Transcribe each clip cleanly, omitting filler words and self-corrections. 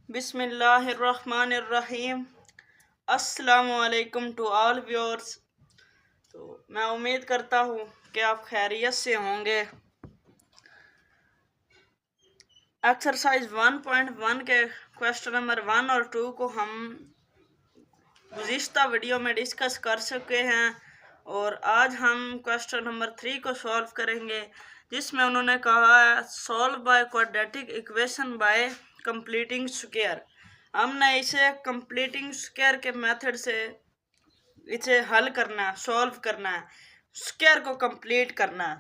बिस्मिल्लाहिर्रहमानिर्रहीम। अस्सलामुअलैकुम to all viewers. तो मैं उम्मीद करता हूँ कि आप खैरियत से होंगे। एक्सरसाइज 1.1 के क्वेश्चन नंबर 1 और 2 को हम गुज़िश्ता वीडियो में डिस्कस कर चुके हैं और आज हम क्वेश्चन नंबर 3 को सॉल्व करेंगे, जिसमें उन्होंने कहा है solve by quadratic equation by completing square. हमने इसे कंप्लीटिंग स्क्वायर के मेथड से इसे हल करना है, सॉल्व करना है, स्क्वायर को कंप्लीट करना है।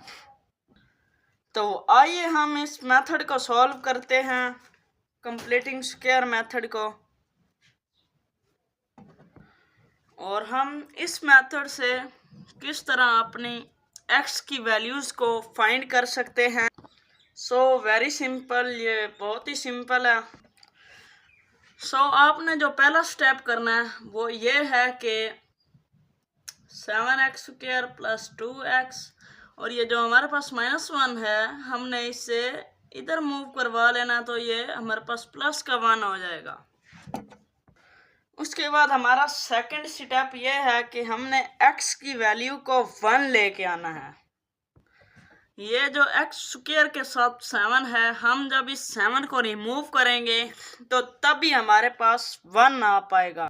तो आइए हम इस मेथड को सॉल्व करते हैं, कंप्लीटिंग स्क्वायर मेथड को। और हम इस मेथड से किस तरह अपनी x की वैल्यूज़ को फाइंड कर सकते हैं। सो वेरी सिंपल, ये बहुत ही सिंपल है। आपने जो पहला स्टेप करना है वो ये है कि 7x² प्लस 2x, और ये जो हमारे पास -1 है हमने इसे इधर मूव करवा लेना, तो ये हमारे पास प्लस का 1 हो जाएगा। उसके बाद हमारा सेकंड स्टेप ये है कि हमने x की वैल्यू को 1 लेके आना है। ये जो x² के साथ 7 है, हम जब इस 7 को रिमूव करेंगे तो तभी हमारे पास 1 आ पाएगा।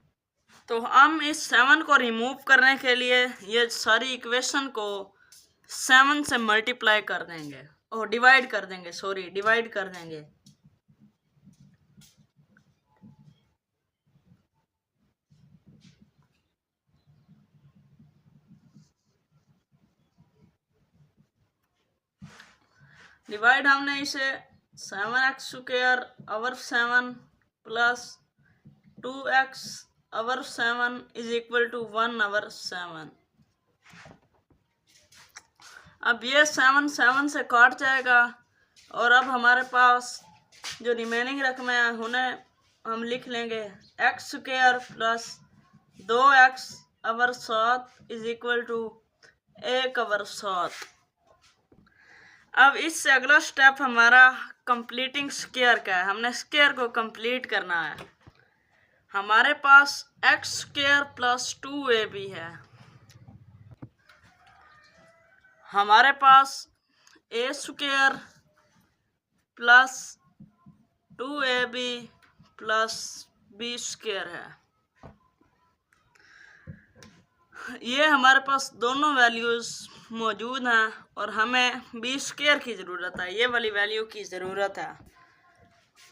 तो हम इस 7 को रिमूव करने के लिए ये सारी इक्वेशन को 7 से मल्टीप्लाई कर देंगे और डिवाइड कर देंगे, डिवाइड कर देंगे। डिवाइड हमने इसे 7x² over 7 plus 2x over 7 is equal to 1 over 7। अब ये 7 से काट जाएगा और अब हमारे पास जो रिमेनिंग रकम है उन्हें हम लिख लेंगे x² plus 2x over 7 is equal to 1 over 7। अब इससे अगला स्टेप हमारा कंप्लीटिंग स्क्वायर का है। हमने स्क्वायर को कंप्लीट करना है। हमारे पास x² प्लस 2ab है, हमारे पास a² plus 2ab plus b² है। ये हमारे पास दोनों वैल्यूज़ मौजूद हैं और हमें b² की ज़रूरत है, ये वाली वैल्यू की ज़रूरत है।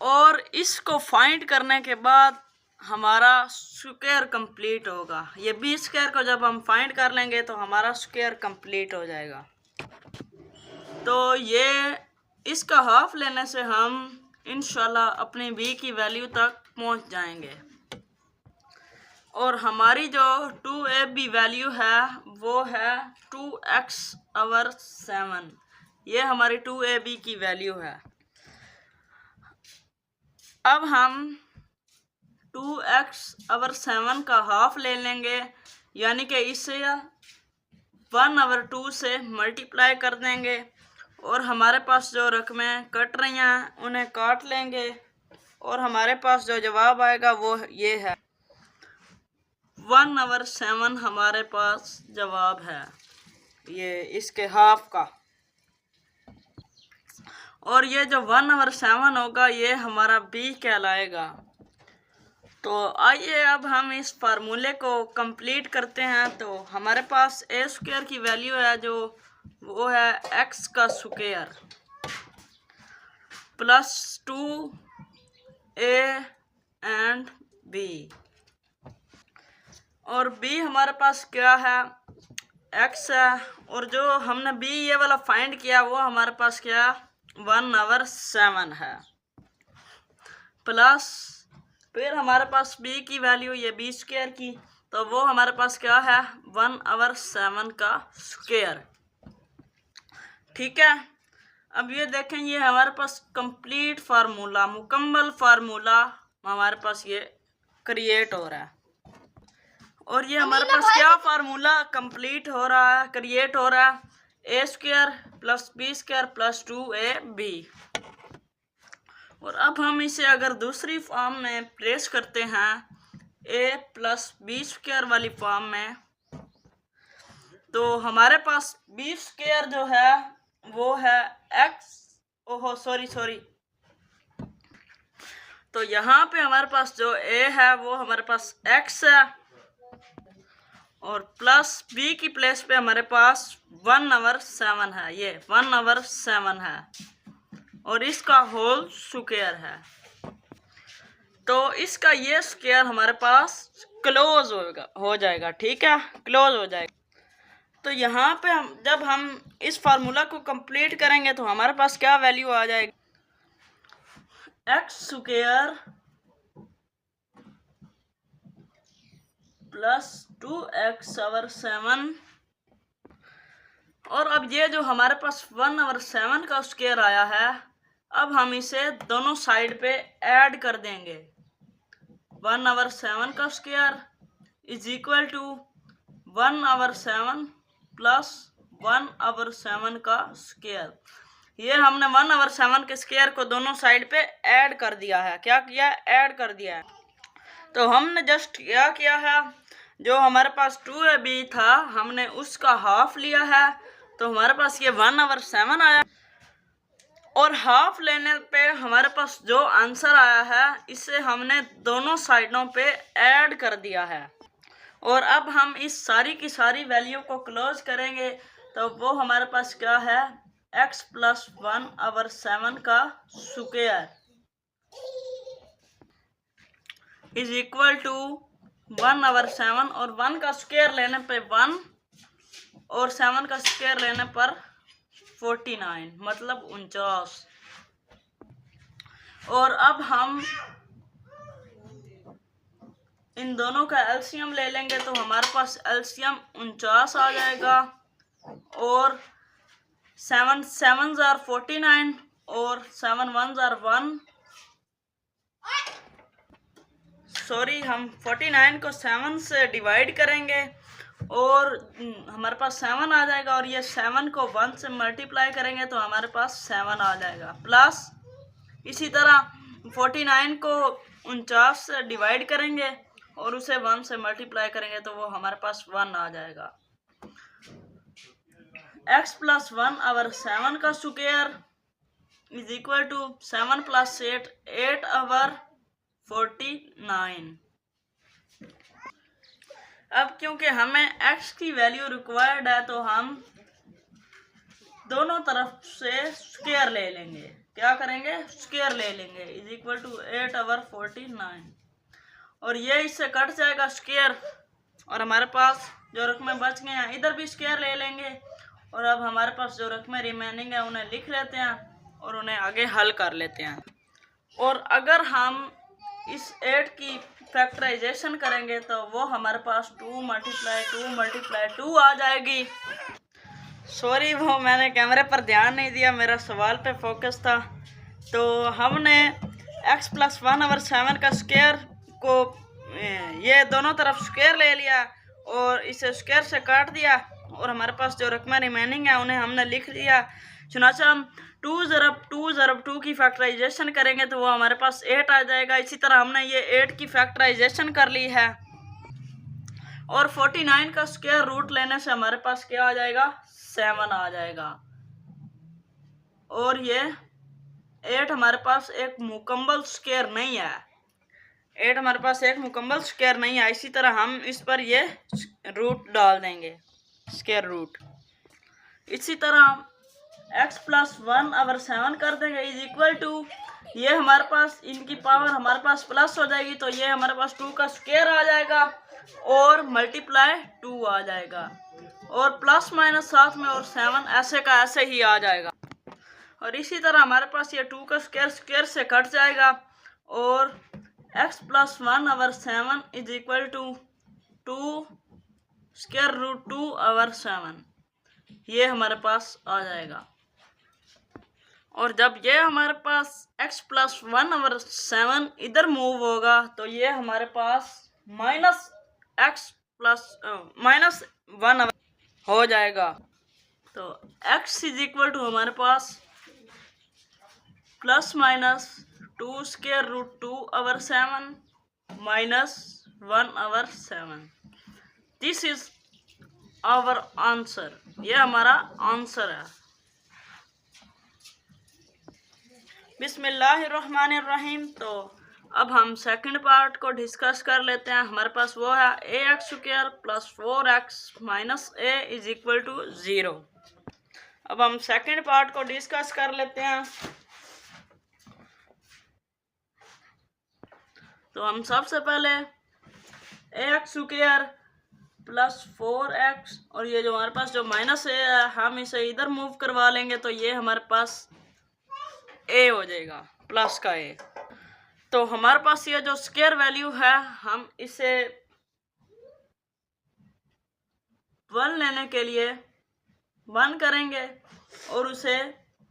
और इसको फाइंड करने के बाद हमारा स्क्वायर कंप्लीट होगा। ये b² को जब हम फाइंड कर लेंगे तो हमारा स्क्वायर कंप्लीट हो जाएगा। तो ये इसका हाफ लेने से हम इंशाल्लाह अपनी b की वैल्यू तक पहुंच जाएंगे। और हमारी जो 2ab वैल्यू है वो है 2x ओवर 7। ये हमारी 2ab की वैल्यू है। अब हम 2x ओवर 7 का हाफ ले लेंगे, यानी कि इसे 1 ओवर 2 से मल्टीप्लाई कर देंगे और हमारे पास जो रकमें कट रही हैं उन्हें काट लेंगे और हमारे पास जो जवाब आएगा वो ये है 1 ओवर 7 हमारे पास जवाब है, ये इसके हाफ का। और ये जो 1 ओवर 7 होगा ये हमारा b कहलाएगा। तो आइए अब हम इस फार्मूले को कंप्लीट करते हैं। तो हमारे पास a² की वैल्यू है जो वो है x का square plus 2a and b, और b हमारे पास क्या है, x है, और जो हमने b ये वाला फाइंड किया वो हमारे पास क्या 1 ओवर 7 है, प्लस फिर हमारे पास b की वैल्यू ये b² की, तो वो हमारे पास क्या है 1 ओवर 7 का स्क्वायर। ठीक है। अब ये देखें, ये हमारे पास कंप्लीट फार्मूला, मुकम्मल फार्मूला हमारे पास ये क्रिएट हो रहा है। और ये हमारे पास क्या फार्मूला कंप्लीट हो रहा है, क्रिएट हो रहा है a² plus b² plus 2ab। और अब हम इसे अगर दूसरी फॉर्म में प्लेस करते हैं a प्लस बी स्क्वायर वाली फॉर्म में, तो हमारे पास बी स्क्वायर जो है वो है x, ओहो सॉरी, तो यहाँ पे हमारे पास जो a है वो हमारे पास x है, और प्लस b की प्लेस पे हमारे पास 1/7 है, ये 1/7 है, और इसका होल स्क्वायर है। तो इसका ये स्क्वायर हमारे पास क्लोज हो जाएगा, ठीक है, क्लोज हो जाएगा। तो यहाँ पे जब हम इस फार्मूला को कंप्लीट करेंगे तो हमारे पास क्या वैल्यू आ जाएगी, एक्स स्क्वायर प्लस 2x/7, और अब ये जो हमारे पास 1/7 का स्क्वायर आया है, अब हम इसे दोनों साइड पे ऐड कर देंगे। 1/7 का square is equal to 1/7 plus 1/7 का स्क्वायर। ये हमने 1/7 के स्क्वायर को दोनों साइड पे ऐड कर दिया है। क्या किया? ऐड कर दिया है। तो हमने जस्ट क्या किया है, जो हमारे पास 2ab था हमने उसका हाफ लिया है, तो हमारे पास ये 1/7 आया, और हाफ लेने पे हमारे पास जो आंसर आया है इसे हमने दोनों साइडों पे ऐड कर दिया है। और अब हम इस सारी की सारी वैल्यू को क्लोज करेंगे तो वो हमारे पास क्या है, x प्लस 1/7 का स्क्वायर इज इक्वल टू 1/7, और 1 का स्क्वायर लेने पे 1 और 7 का स्क्वायर लेने पर 49, मतलब 49। और अब हम इन दोनों का एलसीएम ले लेंगे तो हमारे पास एलसीएम 49 आ जाएगा, और 7 7s are 49 और 7 1s are 1, सॉरी, हम 49 को 7 से डिवाइड करेंगे और हमारे पास 7 आ जाएगा, और ये 7 को 1 से मल्टीप्लाई करेंगे तो हमारे पास 7 आ जाएगा, प्लस इसी तरह 49 को 49 से डिवाइड करेंगे और उसे 1 से मल्टीप्लाई करेंगे तो वो हमारे पास 1 आ जाएगा। x प्लस 1/7 का square is equal to 7 plus 8 8/49। अब क्योंकि हमें x की वैल्यू रिक्वायर्ड है तो हम दोनों तरफ से स्क्वायर ले लेंगे। क्या करेंगे? स्क्वायर ले लेंगे, इज इक्वल टू 8/49, और ये इससे कट जाएगा स्क्वायर, और हमारे पास जो रकमें बच गए हैं इधर भी स्क्वायर ले लेंगे, और अब हमारे पास जो रकमें रिमेनिंग है उन्हें लिख लेते हैं और उन्हें आगे हल कर लेते हैं। और अगर हम इस 8 की फैक्टराइजेशन करेंगे तो वो हमारे पास 2 × 2 आ जाएगी। सॉरी, वो मैंने कैमरे पर ध्यान नहीं दिया, मेरा सवाल पे फोकस था। तो हमने x प्लस 1/7 का स्क्वायर को ये दोनों तरफ स्क्वायर ले लिया और इसे स्क्वायर से काट दिया, और हमारे पास जो रकमें रिमेनिंग है उन्हें हमने लिख दिया। चुनाचा हम 2 की फैक्टराइजेशन करेंगे तो वो हमारे पास 8 आ जाएगा। इसी तरह हमने ये 8 की फैक्टराइजेशन कर ली है, और 49 का स्क्वायर रूट लेने से हमारे पास क्या आ जाएगा? 7 आ जाएगा। और ये 8 हमारे पास एक मुकम्मल स्क्वायर नहीं है, 8 हमारे पास एक मुकम्मल स्क्वायर नहीं है। इसी तरह हम इस पर ये रूट डाल देंगे, स्क्वायर रूट। इसी तरह x प्लस 1/7 कर देंगे इज इक्वल टू, ये हमारे पास इनकी पावर हमारे पास प्लस हो जाएगी तो ये हमारे पास 2 का स्क्वायर आ जाएगा और मल्टीप्लाई 2 आ जाएगा, और प्लस माइनस साथ में और 7 ऐसे का ऐसे ही आ जाएगा। और इसी तरह हमारे पास ये 2 का स्क्वायर स्क्वायर से कट जाएगा, और x plus 1/7 is equal to 2 square root 2/7, ये हमारे पास आ जाएगा। और जब ये हमारे पास x प्लस 1/7 इधर मूव होगा तो ये हमारे पास माइनस x प्लस -1 हो जाएगा। तो x इज इक्वल टू हमारे पास plus minus 2 square root 2 over 7 minus 1 over 7. This is our answer. ये हमारा आंसर है। बिस्मिल्लाहिर्रहमानिर्रहीम। तो अब हम सेकंड पार्ट को डिस्कस कर लेते हैं। हमारे पास वो है ax² plus 4x minus a is equal to 0। अब हम सेकंड पार्ट को डिस्कस कर लेते हैं। तो हम सबसे पहले ax² प्लस 4x और ये जो हमारे पास जो माइनस a है हम इसे इधर मूव करवा लेंगे तो ये हमारे पास a हो जाएगा, प्लस का a। तो हमारे पास ये जो स्क्वायर वैल्यू है हम इसे 1 लेने के लिए 1 करेंगे और उसे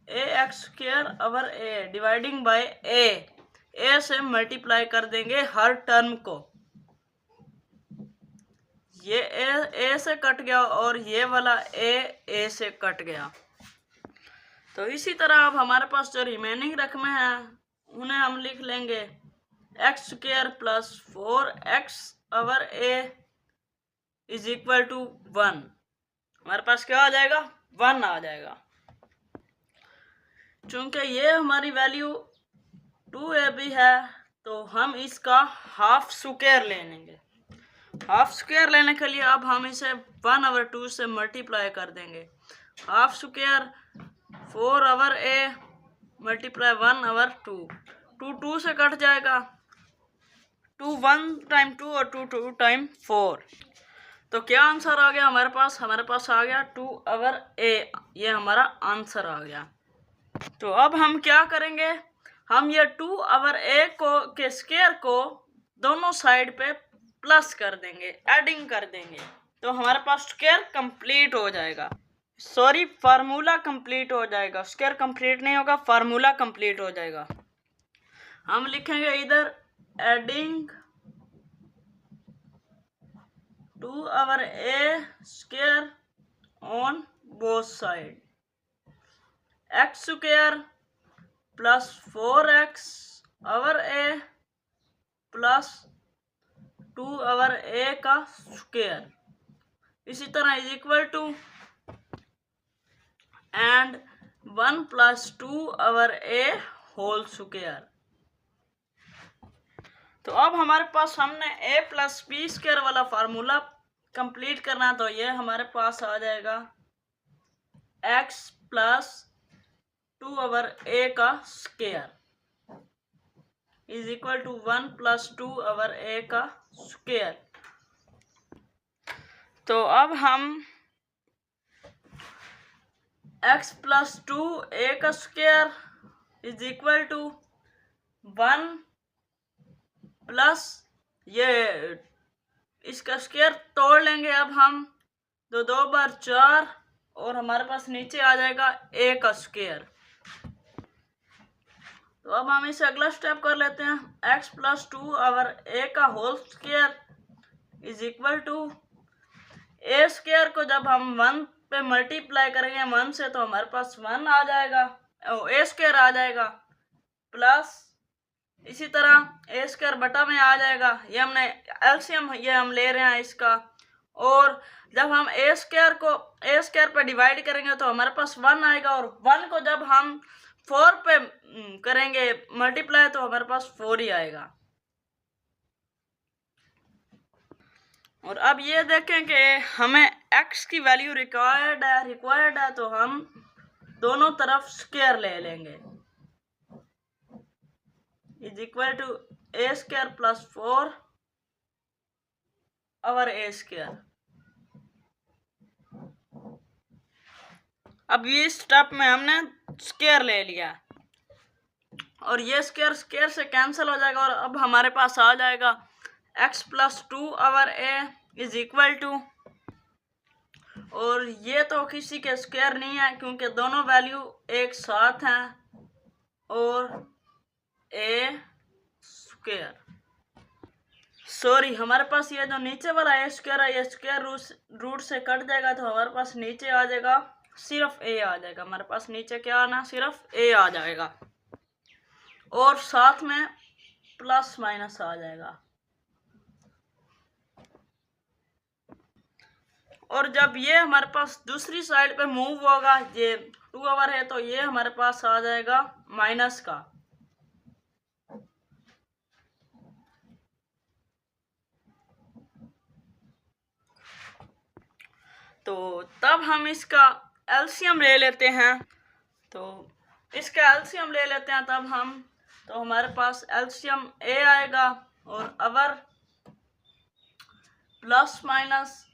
ax² over a dividing by a से मल्टीप्लाई कर देंगे हर टर्म को। ये a से कट गया और ये वाला a से कट गया। तो इसी तरह अब हमारे पास जो रिमेनिंग रकमें हैं उन्हें हम लिख लेंगे x² plus 4x over a is equal to 1। हमारे पास क्या आ जाएगा? 1 आ जाएगा। चूंकि ये हमारी वैल्यू 2ab है तो हम इसका हाफ स्क्वायर ले लेंगे। हाफ स्क्वायर लेने के लिए अब हम इसे 1 ओवर 2 से मल्टीप्लाई कर देंगे। Half square 4 over a multiply 1 over 2, 2 से कट जाएगा, 2 1 टाइम 2 और 2 टाइम 4। तो क्या आंसर आ गया हमारे पास? हमारे पास आ गया 2 ओवर a। ये हमारा आंसर आ गया। तो अब हम क्या करेंगे, हम ये 2 ओवर a के स्क्वायर को दोनों साइड पे प्लस कर देंगे, एडिंग कर देंगे, तो हमारे पास स्क्वायर कंप्लीट हो जाएगा। सॉरी, फार्मूला कंप्लीट हो जाएगा। स्क्वायर कंप्लीट नहीं होगा, फार्मूला कंप्लीट हो जाएगा। हम लिखेंगे इधर adding 2 over a square on both side, x² plus 4x over a plus 2 over a का स्क्वायर, इसी तरह is equal to and 1 plus 2 over a whole square. तो अब हमारे पास हमने a प्लस बी स्क्वायर वाला फार्मूला कंप्लीट करना, तो ये हमारे पास आ जाएगा x प्लस 2 ओवर a का square is equal to 1 plus 2 over a का स्क्वायर। तो अब हम x प्लस 2a का square is equal to 1 plus ये इसका स्क्वायर तोड़ लेंगे अब हम, 2 बार 4 और हमारे पास नीचे आ जाएगा a का स्क्वायर। तो अब हम इसे अगला स्टेप कर लेते हैं, x प्लस 2 ओवर a का whole square is equal to a square को जब हम 1 पे मल्टीप्लाई करेंगे 1 से तो हमारे पास 1 आ जाएगा, a स्क्वायर आ जाएगा, प्लस इसी तरह a स्क्वायर बटा में आ जाएगा। ये हमने एलसीएम ये हम ले रहे हैं इसका, और जब हम a स्क्वायर पे डिवाइड करेंगे तो हमारे पास 1 आएगा, और 1 को जब हम 4 पे करेंगे मल्टीप्लाई तो हमारे पास 4 ही आएगा। और अब ये देखें कि हमें x की वैल्यू रिक्वायर्ड है तो हम दोनों तरफ स्क्वायर ले लेंगे, is equal to a square plus 4 over a square. अब ये स्टेप में हमने स्क्वायर ले लिया और ये स्क्वायर से कैंसिल हो जाएगा, और अब हमारे पास आ जाएगा x plus 2 over a is equal to, और ये तो किसी के स्क्वायर नहीं है क्योंकि दोनों वैल्यू एक साथ हैं, और a स्क्वायर, सॉरी हमारे पास ये जो नीचे वाला a स्क्वायर है ये स्क्वायर रूट से कट जाएगा, तो हमारे पास नीचे आ जाएगा सिर्फ a आ जाएगा। हमारे पास नीचे क्या आना, सिर्फ a आ जाएगा। और साथ में प्लस माइनस आ जाएगा। और जब ये हमारे पास दूसरी साइड पे मूव होगा, ये 2 आवर है तो ये हमारे पास आ जाएगा माइनस का। तो तब हम इसका एलसीएम ले लेते हैं। तो इसका एलसीएम ले लेते हैं तब हम, तो हमारे पास एलसीएम ए आएगा और अवर प्लस माइनस,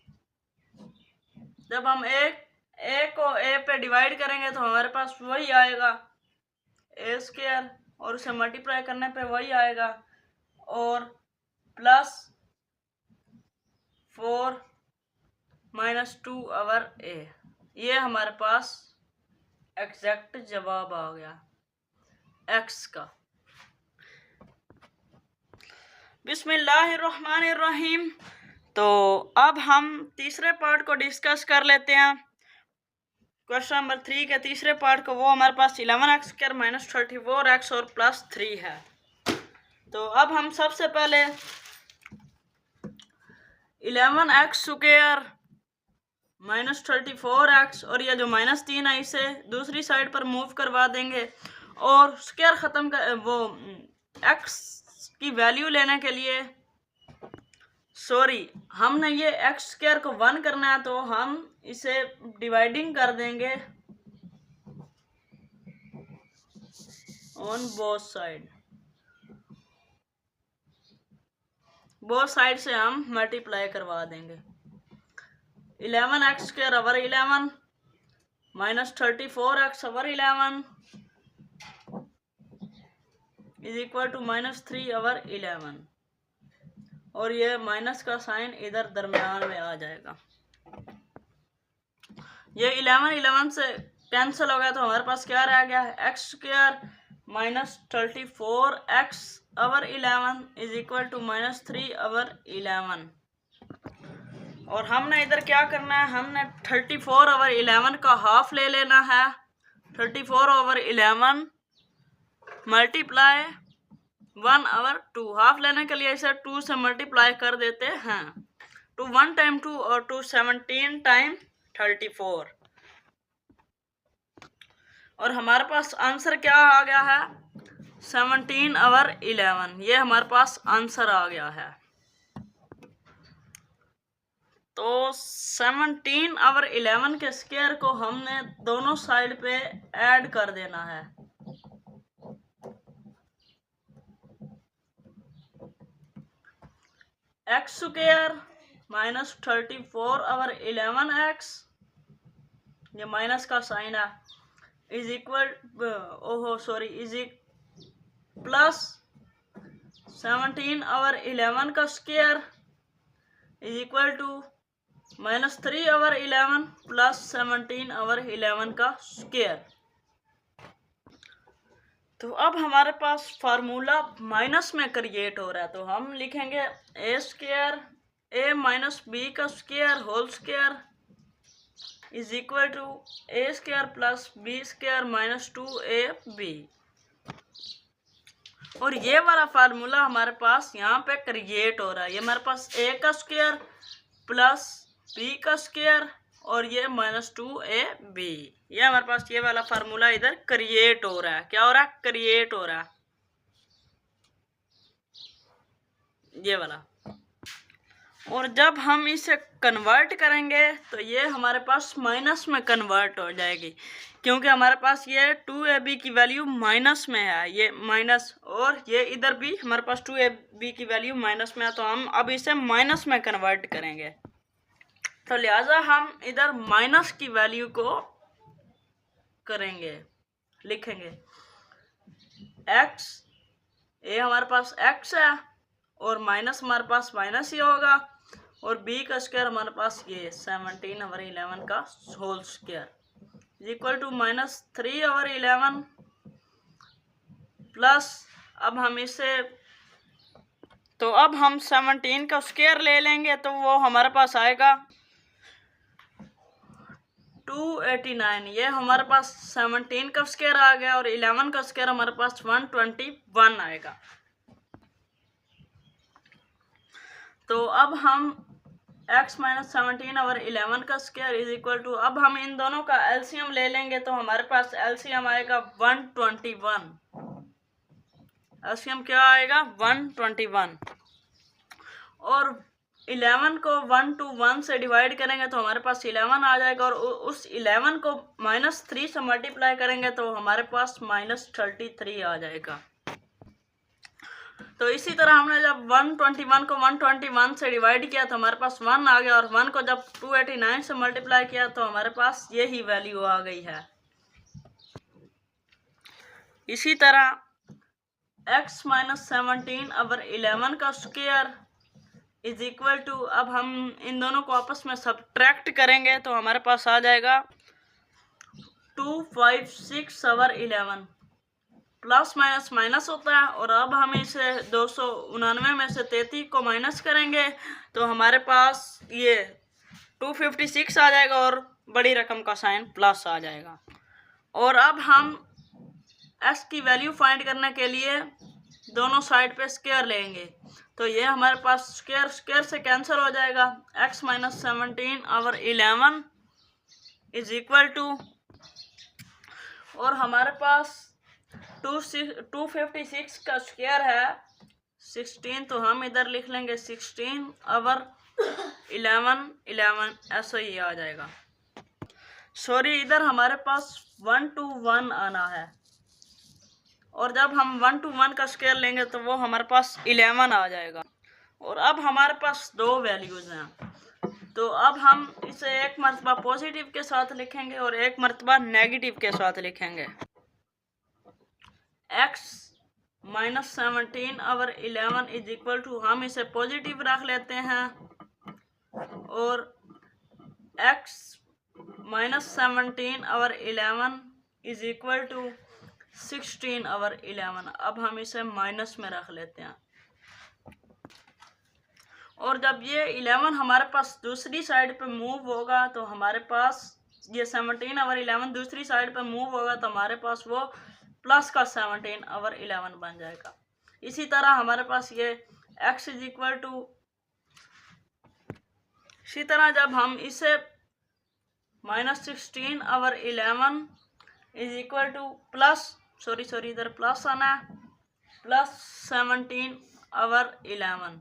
जब हम ए को ए पे डिवाइड करेंगे तो हमारे पास वही आएगा ए स्क्वायर, और उसे मल्टीप्लाई करने पे वही आएगा, और प्लस 4 माइनस 2 आवर ए। ये हमारे पास एग्जैक्ट जवाब आ गया एक्स का। बिस्मिल्लाहिर्रहमानिर्रहीम। तो अब हम तीसरे पार्ट को डिस्कस कर लेते हैं। क्वेश्चन नंबर 3 के तीसरे पार्ट को, वो हमारे पास 11x² माइनस 34x और प्लस 3 है। तो अब हम सबसे पहले 11x² माइनस 34x और ये जो माइनस 3 है इसे दूसरी साइड पर मूव करवा देंगे, और स्क्वायर ख़त्म कर वो x की वैल्यू लेने के लिए, सॉरी हमने ये x² को 1 करना है तो हम इसे डिवाइडिंग कर देंगे ऑन बोथ साइड से हम मल्टीप्लाई करवा देंगे। 11x² over 11 minus 34x over 11 is equal to minus 3 over 11, और ये माइनस का साइन इधर दरमियान में आ जाएगा। ये 11 से कैंसिल हो गया तो हमारे पास क्या रह गया है, x² minus 34x over 11 is equal to minus 3 over 11। और हमने इधर क्या करना है, हमने 34 ओवर 11 का हाफ ले लेना है। 34 ओवर 11 मल्टीप्लाई 1 ओवर 2, हाफ लेने के लिए इसे 2 से मल्टीप्लाई कर देते हैं। 2 1 टाइम 2 और 2 17 टाइम 34, और हमारे पास आंसर क्या आ गया है, 17 ओवर 11। ये हमारे पास आंसर आ गया है। तो 17 ओवर 11 के स्क्वायर को हमने दोनों साइड पे ऐड कर देना है। x² माइनस 34 ओवर 11x, ये माइनस का साइन है, is equal is plus 17 over 11 का square is equal to minus 3 over 11 plus 17 over 11 का स्क्वायर। तो अब हमारे पास फार्मूला माइनस में क्रिएट हो रहा है, तो हम लिखेंगे a² a माइनस b का square whole square is equal to a² plus b² minus 2ab। और ये वाला फार्मूला हमारे पास यहाँ पे क्रिएट हो रहा है। ये हमारे पास a का स्क्वायर प्लस b का स्क्वायर और ये माइनस 2ab, ये हमारे पास ये वाला फार्मूला इधर क्रिएट हो रहा है। क्या हो रहा है, क्रिएट हो रहा है ये वाला। और जब हम इसे कन्वर्ट करेंगे तो ये हमारे पास माइनस में कन्वर्ट हो जाएगी, क्योंकि हमारे पास ये 2ab की वैल्यू माइनस में है, ये माइनस, और ये इधर भी हमारे पास 2ab की वैल्यू माइनस में है, तो हम अब इसे माइनस में कन्वर्ट करेंगे। तो लिहाजा हम इधर माइनस की वैल्यू को करेंगे, लिखेंगे x, ये हमारे पास x है और माइनस हमारे पास माइनस ही होगा, और b का स्क्वायर हमारे पास ये 17 ओवर 11 का whole square is equal to minus 3 over 11 plus, अब हम इसे, तो अब हम 17 का स्क्वायर ले लेंगे तो वो हमारे पास आएगा 289, ये हमारे पास 17 का स्क्वायर आ गया और 11 का स्क्वायर हमारे पास 121 आएगा। तो अब हम x माइनस 17 और 11 का स्क्वायर इज इक्वल टू, अब हम इन दोनों का एलसीएम ले लेंगे तो हमारे पास एलसीएम आएगा 121। एलसीएम क्या आएगा? 121। और 11 को 1 to 1 से डिवाइड करेंगे तो हमारे पास 11 आ जाएगा और उस 11 को -3 से मल्टीप्लाई करेंगे तो हमारे पास -33 आ जाएगा। तो इसी तरह हमने जब 121 को 121 से डिवाइड किया तो हमारे पास 1 आ गया और 1 को जब 289 से मल्टीप्लाई किया तो हमारे पास यही वैल्यू आ गई है। इसी तरह x माइनस 17 और 11 का स्क्वायर इज इक्वल टू, अब हम इन दोनों को आपस में सब्ट्रैक्ट करेंगे तो हमारे पास आ जाएगा 256 और 11, प्लस माइनस माइनस होता है और अब हम इसे 299 में से 33 को माइनस करेंगे तो हमारे पास ये 256 आ जाएगा और बड़ी रकम का साइन प्लस आ जाएगा। और अब हम s की वैल्यू फाइंड करने के लिए दोनों साइड पे स्क्वायर लेंगे तो ये हमारे पास स्क्वायर स्क्वायर से कैंसिल हो जाएगा। x माइनस 17 और 11 इज इक्वल टू, और हमारे पास 256 का स्क्वायर है 16, तो हम इधर लिख लेंगे 16 और 11 ऐसा ही आ जाएगा। सॉरी, इधर हमारे पास 1 to 1 आना है और जब हम 1 to 1 का स्क्वायर लेंगे तो वो हमारे पास 11 आ जाएगा। और अब हमारे पास दो वैल्यूज हैं तो अब हम इसे एक मरतबा पॉजिटिव के साथ लिखेंगे और एक मरतबा नेगेटिव के साथ लिखेंगे। x माइनस 17 और 11 इज इक्वल टू, हम इसे पॉजिटिव रख लेते हैं और x माइनस 17 और 11 इज इक्वल टू 16 और 11, अब हम इसे माइनस में रख लेते हैं। और जब ये 11 हमारे पास दूसरी साइड पे मूव होगा तो हमारे पास ये 17 और 11 दूसरी साइड पे मूव होगा तो हमारे पास वो प्लस का 17 और 11 बन जाएगा। इसी तरह हमारे पास ये x इज इक्वल टू, इसी तरह जब हम इसे -16 और 11 is equal two plus, sorry इधर प्लस आना है, प्लस 17 और 11,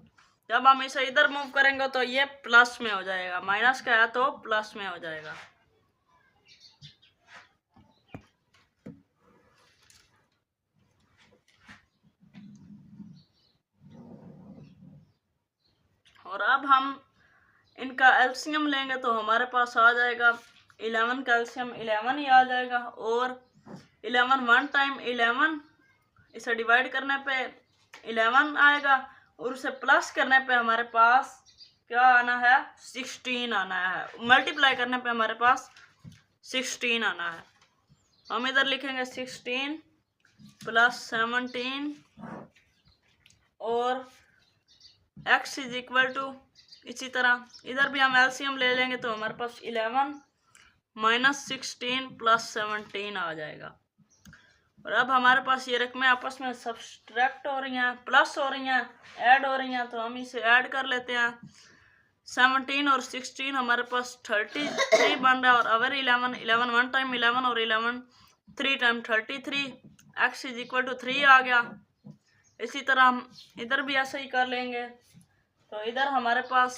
जब हम इसे इधर मूव करेंगे तो ये प्लस में हो जाएगा, माइनस का है तो प्लस में हो जाएगा। और अब हम इनका एलसीएम लेंगे तो हमारे पास आ जाएगा 11 का एलसीएम 11 ही आ जाएगा और 11 1 टाइम 11, इसे डिवाइड करने पे 11 आएगा और उसे प्लस करने पे हमारे पास क्या आना है? 16 आना है। मल्टीप्लाई करने पे हमारे पास 16 आना है। हम इधर लिखेंगे 16 प्लस 17 और x इज इक्वल टू, इसी तरह इधर भी हम एलसीएम ले लेंगे तो हमारे पास 11 माइनस 16 प्लस 17 आ जाएगा। और अब हमारे पास ये रकमें आपस में सब्सट्रैक्ट हो रही हैं, प्लस हो रही हैं, ऐड हो रही हैं, तो हम इसे ऐड कर लेते हैं। 17 और 16 हमारे पास 33 बन रहा है और अवर 11 1 टाइम 11 और 11 3 time 33, x is equal to 3 आ गया। इसी तरह हम इधर भी ऐसा ही कर लेंगे तो इधर हमारे पास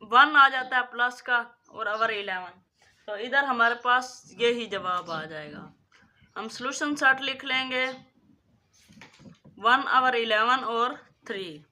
1 आ जाता है प्लस का और अवर 11, तो इधर हमारे पास यही जवाब आ जाएगा। हम सॉल्यूशन सेट लिख लेंगे 1 और 11 और 3।